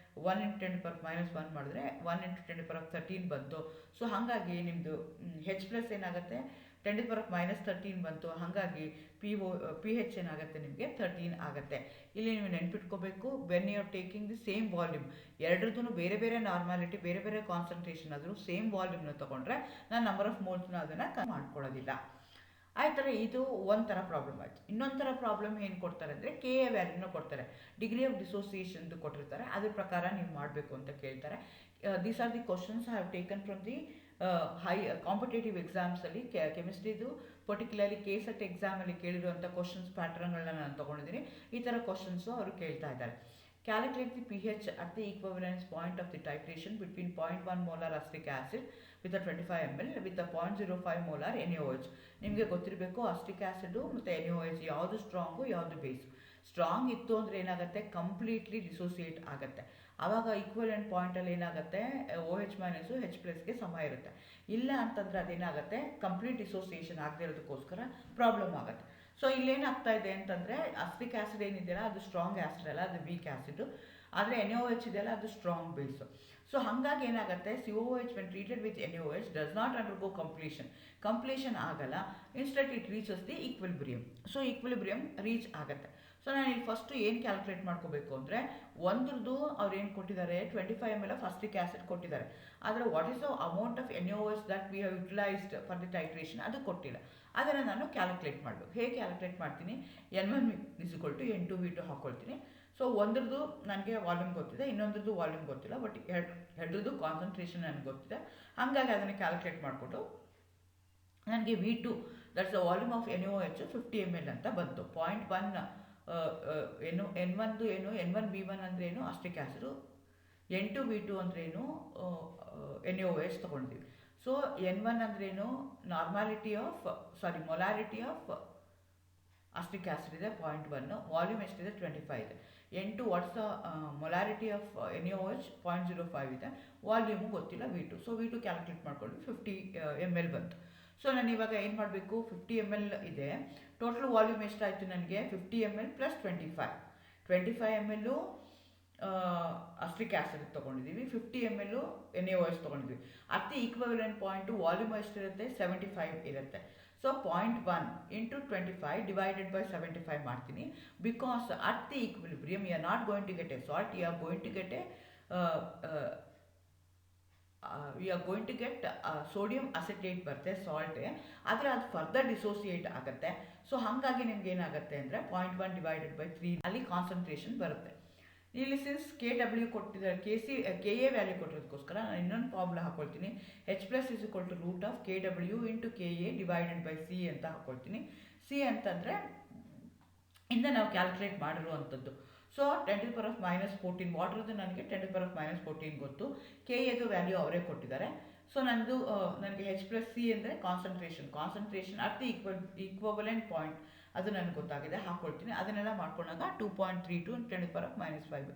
1 × 10⁻1 ಮಾಡಿದ್ರೆ 1 × 10⁻13 ಬಂತು. ಸೊ ಹಾಗಾಗಿ ನಿಮ್ಮದು H ಪ್ಲಸ್ ಏನಾಗುತ್ತೆ, 10⁻13 ಬಂತು. ಹಾಗಾಗಿ ಪಿ ಹೆಚ್ ಏನಾಗುತ್ತೆ, ನಿಮಗೆ 13 ಆಗುತ್ತೆ. ಇಲ್ಲಿ ನೀವು ನೆನ್ಪಿಟ್ಕೋಬೇಕು, when you are taking the same volume, ಎರಡರದ್ದು ಬೇರೆ ಬೇರೆ ನಾರ್ಮಾಲಿಟಿ, ಬೇರೆ ಬೇರೆ ಕಾನ್ಸಂಟ್ರೇಷನ್ ಆದರೂ ಸೇಮ್ ವಾಲ್ಯೂಮ್ನ ತೊಗೊಂಡ್ರೆ ನಾನು ನಂಬರ್ ಆಫ್ ಮೋಲ್ಸ್ನ ಅದನ್ನು ಮಾಡ್ಕೊಳ್ಳೋದಿಲ್ಲ. ಆಯ್ತಾರೆ, ಇದು ಒಂಥರ ಪ್ರಾಬ್ಲಮ್ ಆಯಿತು. ಇನ್ನೊಂದು ಥರ ಪ್ರಾಬ್ಲಮ್ ಏನು ಕೊಡ್ತಾರೆ ಅಂದರೆ ಕೆ ಎ ವ್ಯಾಲ್ಯೂನ ಕೊಡ್ತಾರೆ, ಡಿಗ್ರಿ ಆಫ್ ಡಿಸೋಸಿಯೇಷನ್ದು ಕೊಟ್ಟಿರ್ತಾರೆ, ಅದ್ರ ಪ್ರಕಾರ ನೀವು ಮಾಡಬೇಕು ಅಂತ ಕೇಳ್ತಾರೆ. These are the questions I have taken from the competitive ಎಕ್ಸಾಮ್ಸಲ್ಲಿ ಕೆಮಿಸ್ಟ್ರಿದು ಪರ್ಟಿಕ್ಯುಲರ್ಲಿ KSET ಎಕ್ಸಾಮಲ್ಲಿ ಕೇಳಿರುವಂಥ ಕ್ವಶನ್ಸ್ ಪ್ಯಾಟ್ರನ್ಗಳನ್ನ ನಾನು ತೊಗೊಂಡಿದ್ದೀನಿ. ಈ ಥರ ಕ್ವಶನ್ಸು ಅವರು ಕೇಳ್ತಾ ಇದ್ದಾರೆ. Calculate the pH at the equivalence point of the titration between 0.1 molar acetic acid with a 25 ml with a 0.05 molar NaOH. ನಿಮಗೆ ಗೊತ್ತಿರಬೇಕು, ಅಸ್ಟಿಕ್ ಆ್ಯಸಿಡು ಮತ್ತು NaOH ಯಾವುದು ಸ್ಟ್ರಾಂಗು ಯಾವುದು ಬೇಸು. ಸ್ಟ್ರಾಂಗ್ ಇತ್ತು ಅಂದರೆ ಏನಾಗುತ್ತೆ, ಕಂಪ್ಲೀಟ್ಲಿ ಡಿಸೋಸಿಯೇಟ್ ಆಗುತ್ತೆ. ಆವಾಗ ಈಕ್ವಲೆಂಟ್ ಪಾಯಿಂಟಲ್ಲಿ ಏನಾಗುತ್ತೆ, OH ಮೈನಸ್ಸು H ಪ್ಲಸ್ಗೆ ಸಮ ಇರುತ್ತೆ. ಇಲ್ಲ ಅಂತಂದರೆ ಅದೇನಾಗುತ್ತೆ, ಕಂಪ್ಲೀಟ್ ಡಿಸೋಸಿಯೇಷನ್ ಆಗದೆ ಇರೋದಕ್ಕೋಸ್ಕರ ಪ್ರಾಬ್ಲಮ್ ಆಗುತ್ತೆ. ಸೊ ಇಲ್ಲೇನಾಗ್ತಾ ಇದೆ ಅಂತಂದರೆ ಅಸ್ಟಿಕ್ ಆ್ಯಸಿಡ್ ಏನಿದೆಯಲ್ಲ ಅದು ಸ್ಟ್ರಾಂಗ್ ಆ್ಯಸಿಡ್ ಅಲ್ಲ, ಅದು ವೀಕ್ ಆ್ಯಸಿಡು. ಆದರೆ NaOH ಇದೆಯಲ್ಲ ಅದು ಸ್ಟ್ರಾಂಗ್ ಬೇಸು. ಸೊ ಹಾಗಾಗಿ ಏನಾಗುತ್ತೆ, COOH when treated with NaOH does not undergo completion ಆಗಲ್ಲ. Instead it reaches the equilibrium. So equilibrium reach ಆಗುತ್ತೆ. ಸೊ ನಾನು ಇಲ್ಲಿ ಫಸ್ಟು ಏನು ಕ್ಯಾಲ್ಕುಲೇಟ್ ಮಾಡ್ಕೋಬೇಕು ಅಂದರೆ, ಒಂದ್ರದ್ದು ಅವ್ರು ಏನು ಕೊಟ್ಟಿದ್ದಾರೆ, 25 ml ಆಫ್ ಅಸ್ಟಿಕ್ ಆ್ಯಸಿಡ್ ಕೊಟ್ಟಿದ್ದಾರೆ. ಆದರೆ what is the amount of NaOH that we have utilised for the titration ಅದು ಕೊಟ್ಟಿಲ್ಲ. ಅದನ್ನು ನಾನು ಕ್ಯಾಲ್ಕುಲೇಟ್ ಮಾಡಬೇಕು. ಹೇಗೆ ಕ್ಯಾಲ್ಕುಲೇಟ್ ಮಾಡ್ತೀನಿ, N1 = N2V2 ಹಾಕ್ಕೊಳ್ತೀನಿ. ಸೊ ಒಂದ್ರದ್ದು ನನಗೆ ವಾಲ್ಯೂಮ್ ಗೊತ್ತಿದೆ, ಇನ್ನೊಂದ್ರದ್ದು ವಾಲ್ಯೂಮ್ ಗೊತ್ತಿಲ್ಲ, ಬಟ್ ಎರಡರದ್ದು ಕಾನ್ಸಂಟ್ರೇಷನ್ ನನಗೆ ಗೊತ್ತಿದೆ. ಹಾಗಾಗಿ ಅದನ್ನು ಕ್ಯಾಲ್ಕುಲೇಟ್ ಮಾಡಿಕೊಟ್ಟು ನನಗೆ V2 that's the volume of NaOH 50 ml ಅಂತ ಬಂತು. 0.1 N1 ಏನು, N1V1 ಅಂದ್ರೇನು ಅಸ್ಟಿಕ್ ಆ್ಯಸಿಡು, N2V2 ಅಂದ್ರೇನು NaOH ತೊಗೊಂಡಿದ್ದೀವಿ. ಸೊ N1 ಅಂದ್ರೇನು, ಮೊಲಾರಿಟಿ ಆಫ್ ಅಸ್ಟಿಕ್ ಆ್ಯಸಿಡ್ ಇದೆ 0.1, ವಾಲ್ಯೂಮ್ ಎಷ್ಟಿದೆ 25 ಇದೆ. N2 what's the molarity of NaOH 0.05 ಇದೆ, ವಾಲ್ಯೂಮು ಗೊತ್ತಿಲ್ಲ V2. ಸೊ V2 ಕ್ಯಾಲ್ಕುಲೇಟ್ ಮಾಡ್ಕೊಂಡು 50 ml ಬಂತು. ಸೊ ನಾನು ಇವಾಗ ಏನು ಮಾಡಬೇಕು, 50 ml ಇದೆ, ಟೋಟಲ್ ವಾಲ್ಯೂಮ್ ಎಷ್ಟಾಯಿತು ನನಗೆ, 50 ml plus 25 ml acetic acid ತೊಗೊಂಡಿದ್ದೀವಿ, 50 ml NaOH ತೊಗೊಂಡಿದ್ದೀವಿ. At the equivalent point volume ಎಷ್ಟಿರುತ್ತೆ, 75 ಇರುತ್ತೆ. ಸೊ 0.1 × 25 ಡಿವೈಡೆಡ್ ಬೈ 75 ಮಾಡ್ತೀನಿ. Because at the equilibrium you are not going to get a salt, you are going to get a we are going to get sodium acetate ಬರುತ್ತೆ ಸಾಲ್ಟೇ, ಆದರೆ ಅದು further dissociate ಆಗುತ್ತೆ. So ಹಾಗಾಗಿ ನಿಮ್ಗೆ ಏನಾಗುತ್ತೆ ಅಂದರೆ 0.1/3 ಅಲ್ಲಿ ಕಾನ್ಸಂಟ್ರೇಷನ್ ಬರುತ್ತೆ. ಇಲ್ಲಿ ಸಿನ್ಸ್ KW ಕೊಟ್ಟಿದ್ದಾರೆ, KA ವ್ಯಾಲ್ಯೂ ಕೊಟ್ಟಿರೋದಕ್ಕೋಸ್ಕರ ನಾನು ಇನ್ನೊಂದು ಫಾರ್ಮುಲಾ ಹಾಕೊಳ್ತೀನಿ. H+√KW × KA/C ಅಂತ ಹಾಕೊಳ್ತೀನಿ. C ಅಂತಂದರೆ ಇಂದ ನಾವು ಕ್ಯಾಲ್ಕುಲೇಟ್ ಮಾಡಿರುವಂಥದ್ದು. ಸೊ 10⁻⁻14 ವಾಟರ್ದು ನನಗೆ 10⁻⁻14 ಗೊತ್ತು. KAದು ವ್ಯಾಲ್ಯೂ ಅವರೇ ಕೊಟ್ಟಿದ್ದಾರೆ. ಸೊ ನನಗೆ H+C ಅಂದರೆ concentration at the equivalent point ಅದು ನನಗೆ ಗೊತ್ತಾಗಿದೆ, ಹಾಕ್ಕೊಳ್ತೀನಿ. ಅದನ್ನೆಲ್ಲ ಮಾಡ್ಕೊಂಡಾಗ 2.32 10⁻⁻5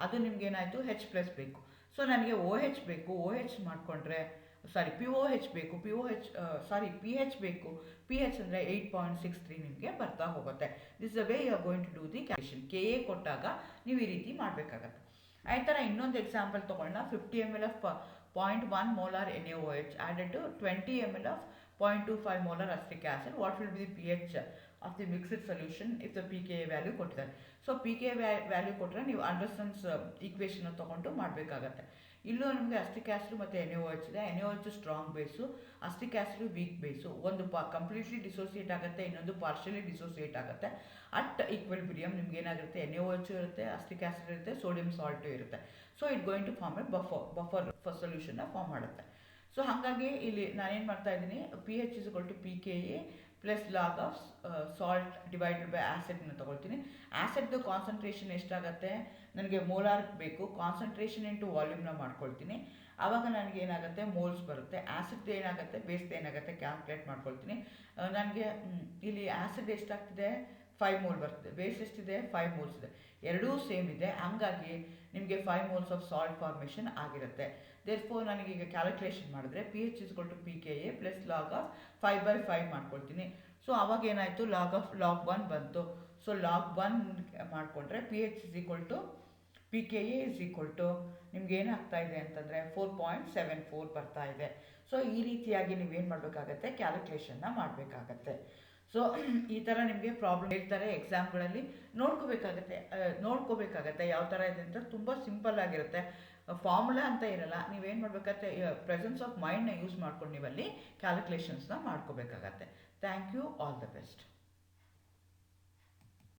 ಅದು ನಿಮ್ಗೇನಾಯಿತು H+ ಬೇಕು. ಸೊ ನನಗೆ OH ಬೇಕು, OH ಮಾಡಿಕೊಂಡ್ರೆ POH ಬೇಕು, PH ಬೇಕು, PH ಅಂದರೆ 8.63 ನಿಮಗೆ ಬರ್ತಾ ಹೋಗುತ್ತೆ. This the way you are going to do the calculation. KA ಕೊಟ್ಟಾಗ ನೀವು ಈ ರೀತಿ ಮಾಡಬೇಕಾಗತ್ತೆ. ಈ ಥರ ಇನ್ನೊಂದು ಎಕ್ಸಾಂಪಲ್ ತೊಗೊಳ್ಳೋಣ. 50 ml of 0.1 molar NaOH added to 20 ml of 0.25 molar acetic acid. What will be the pH of the mixed solution if the pKa value ಕೊಟ್ಟಿದ್ದಾರೆ? ಸೊ pKa ವ್ಯಾಲ್ಯೂ ಕೊಟ್ಟರೆ ನೀವು ಅಂಡರ್ಸನ್ಸ್ ಈಕ್ವೇಷನ್ ತೊಗೊಂಡು ಮಾಡಬೇಕಾಗತ್ತೆ. ಇಲ್ಲೂ ನಮಗೆ ಅಸ್ಟಿಕ್ ಆ್ಯಸಿಡ್ ಮತ್ತು NaOH ಇದೆ. NaOH strong base, acetic acid weak base. ಒಂದು ಕಂಪ್ಲೀಟ್ಲಿ ಡಿಸೋಸಿಯೇಟ್ ಆಗುತ್ತೆ, ಇನ್ನೊಂದು ಪಾರ್ಷಿಯಲಿ ಡಿಸೋಸಿಯೇಟ್ ಆಗುತ್ತೆ. ಅಟ್ ಈಕ್ವಿಲಿಬ್ರಿಯಮ್ ನಿಮ್ಗೆ ಏನಾಗಿರುತ್ತೆ, NaOH ಇರುತ್ತೆ, ಅಸ್ಟಿಕ್ ಆ್ಯಸಿಡ್ ಇರುತ್ತೆ, ಸೋಡಿಯಂ ಸಾಲ್ಟು ಇರುತ್ತೆ. So it going to form a buffer ಸೊಲ್ಯೂಷನ್ನ ಫಾರ್ಮ್ ಮಾಡುತ್ತೆ. ಸೊ ಹಾಗಾಗಿ ಇಲ್ಲಿ ನಾನೇನು ಮಾಡ್ತಾ ಇದ್ದೀನಿ, pH = pKa + log of salt / ಆ್ಯಸಿಡ್ನ ತೊಗೊಳ್ತೀನಿ. ಆ್ಯಸಿಡ್ದು ಕಾನ್ಸಂಟ್ರೇಷನ್ ಎಷ್ಟಾಗುತ್ತೆ, ನನಗೆ ಮೋಲಾರ್ ಬೇಕು, ಕಾನ್ಸಂಟ್ರೇಷನ್ ಇಂಟು ವಾಲ್ಯೂಮ್ನ ಮಾಡ್ಕೊಳ್ತೀನಿ. ಆವಾಗ ನನಗೆ ಏನಾಗುತ್ತೆ, ಮೋಲ್ಸ್ ಬರುತ್ತೆ. ಆ್ಯಸಿಡ್ ಏನಾಗುತ್ತೆ, ಬೇಸ್ದು ಏನಾಗುತ್ತೆ ಕ್ಯಾಲ್ಕುಲೇಟ್ ಮಾಡ್ಕೊಳ್ತೀನಿ. ನನಗೆ ಇಲ್ಲಿ ಆ್ಯಸಿಡ್ ಎಷ್ಟಾಗ್ತಿದೆ, 5 ಮೋಲ್ ಬರ್ತದೆ. ಬೇಸ್ ಎಷ್ಟಿದೆ, 5 ಮೋಲ್ಸ್ ಇದೆ. ಎರಡೂ ಸೇಮ್ ಇದೆ, ಹಂಗಾಗಿ ನಿಮಗೆ 5 ಮೋಲ್ಸ್ ಆಫ್ ಸಾಲ್ಟ್ ಫಾರ್ಮೇಷನ್ ಆಗಿರುತ್ತೆ. ದೇರ್ಫೋರ್ ನನಗೀಗ ಕ್ಯಾಲ್ಕುಲೇಷನ್ ಮಾಡಿದ್ರೆ pH = pKa + log of 5/5 ಮಾಡ್ಕೊಳ್ತೀನಿ. ಸೊ ಅವಾಗ ಏನಾಯಿತು, log 1 ಬಂತು. ಸೊ log 1 ಮಾಡಿಕೊಂಡ್ರೆ pH = pKa ನಿಮ್ಗೆ ಏನಾಗ್ತಾ ಇದೆ ಅಂತಂದರೆ 4.74 ಬರ್ತಾ ಇದೆ. ಸೊ ಈ ರೀತಿಯಾಗಿ ನೀವೇನು ಮಾಡಬೇಕಾಗತ್ತೆ, ಕ್ಯಾಲ್ಕುಲೇಷನ್ನ ಮಾಡಬೇಕಾಗತ್ತೆ. ಸೊ ಈ ಥರ ನಿಮಗೆ ಪ್ರಾಬ್ಲಮ್ ಹೇಳ್ತಾರೆ ಎಕ್ಸಾಮ್ಗಳಲ್ಲಿ, ನೋಡ್ಕೋಬೇಕಾಗತ್ತೆ ಯಾವ ಥರ ಇದೆ ಅಂತ. ತುಂಬ ಸಿಂಪಲ್ ಆಗಿರುತ್ತೆ, ಫಾರ್ಮುಲಾ ಅಂತ ಇರಲ್ಲ. ನೀವೇನು ಮಾಡಬೇಕಾಗತ್ತೆ, ಪ್ರೆಸೆನ್ಸ್ ಆಫ್ ಮೈಂಡ್ನ ಯೂಸ್ ಮಾಡ್ಕೊಂಡು ನೀವಲ್ಲಿ ಕ್ಯಾಲ್ಕುಲೇಷನ್ಸ್ನ ಮಾಡ್ಕೋಬೇಕಾಗತ್ತೆ. Thank you, all the best.